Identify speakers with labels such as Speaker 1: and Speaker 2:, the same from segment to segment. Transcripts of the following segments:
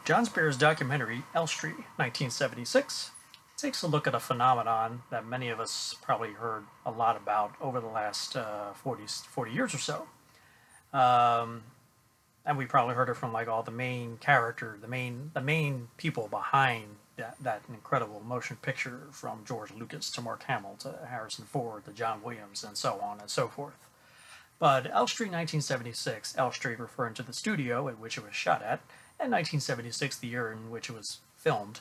Speaker 1: John Spear's documentary, Elstree, 1976, takes a look at a phenomenon that many of us probably heard a lot about over the last 40 years or so. Um, and we probably heard it from like all the main character, the main people behind that incredible motion picture, from George Lucas to Mark Hamill to Harrison Ford to John Williams and so on and so forth. But Elstree 1976, Elstree referring to the studio at which it was shot at, and 1976, the year in which it was filmed,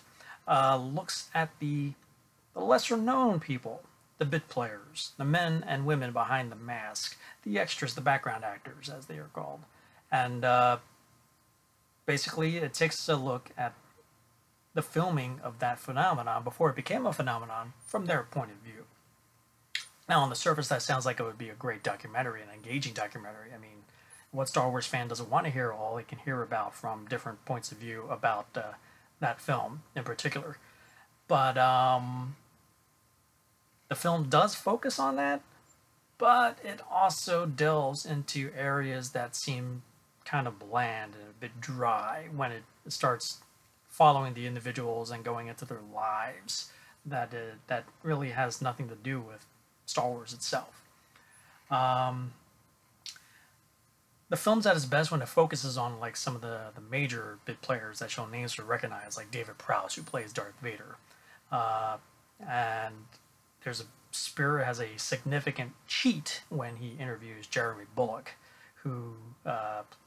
Speaker 1: looks at the lesser known people, the bit players, the men and women behind the mask, the extras, the background actors, as they are called. And basically, it takes a look at the filming of that phenomenon before it became a phenomenon from their point of view. Now, on the surface, that sounds like it would be a great documentary, an engaging documentary. I mean, what Star Wars fan doesn't want to hear all they can hear about from different points of view about that film in particular? But the film does focus on that, but it also delves into areas that seem kind of bland and a bit dry when it starts following the individuals and going into their lives. That really has nothing to do with Star Wars itself. The film's at its best when it focuses on like some of the major bit players that you'll names to recognize, like David Prowse, who plays Darth Vader. And there's a Spear has a significant cheat when he interviews Jeremy Bulloch, who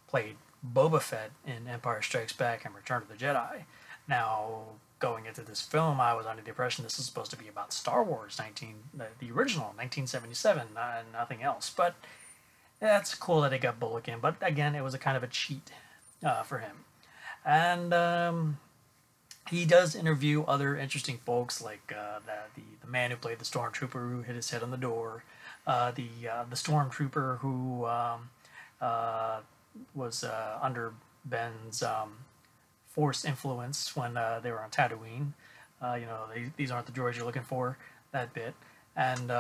Speaker 1: played Boba Fett in Empire Strikes Back and Return of the Jedi. Now, going into this film, I was under the impression this is supposed to be about Star Wars, the original, 1977, nothing else. But that's cool that they got Bulloch in. But again, it was a kind of a cheat for him. And he does interview other interesting folks, like the man who played the stormtrooper who hit his head on the door, the stormtrooper who was under Ben's force influence when they were on Tatooine. These aren't the droids you're looking for. That bit, and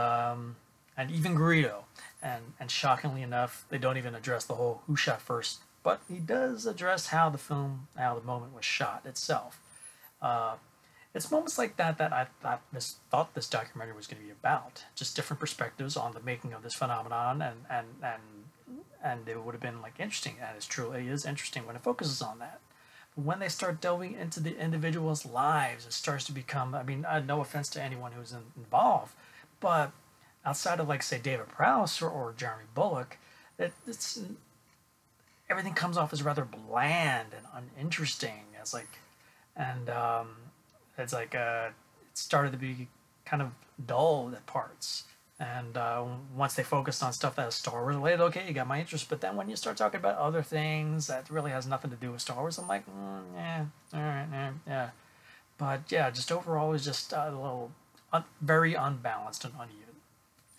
Speaker 1: even Greedo, and shockingly enough, they don't even address the whole who shot first, but he does address how the moment was shot itself. It's moments like that I thought this documentary was going to be about, just different perspectives on the making of this phenomenon, and it would have been like interesting, and it truly is interesting when it focuses on that. But when they start delving into the individuals' lives, it starts to become, I mean, no offense to anyone who's involved, but outside of like say David Prowse or Jeremy Bulloch, it's everything comes off as rather bland and uninteresting. It's like, and it started to be kind of dull at parts. And once they focused on stuff that is Star Wars related, okay, you got my interest. But then when you start talking about other things that really has nothing to do with Star Wars, I'm like, yeah, all right, yeah. But yeah, just overall, it was just a little very unbalanced and uneven.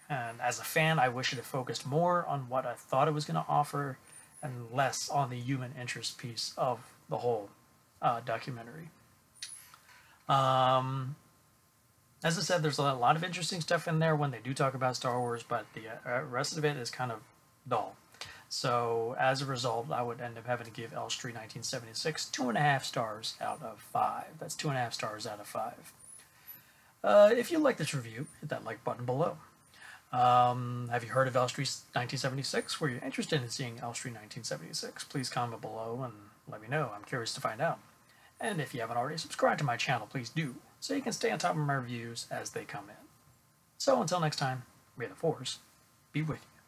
Speaker 1: And as a fan, I wish it had focused more on what I thought it was going to offer and less on the human interest piece of the whole documentary. As I said, there's a lot of interesting stuff in there when they do talk about Star Wars, but the rest of it is kind of dull. So as a result, I would end up having to give Elstree 1976 2.5 stars out of 5. That's 2.5 stars out of 5. If you like this review, hit that like button below. Have you heard of Elstree 1976? Were you interested in seeing Elstree 1976? Please comment below and let me know. I'm curious to find out. And if you haven't already subscribed to my channel, please do, so you can stay on top of my reviews as they come in. So until next time, may the Force be with you.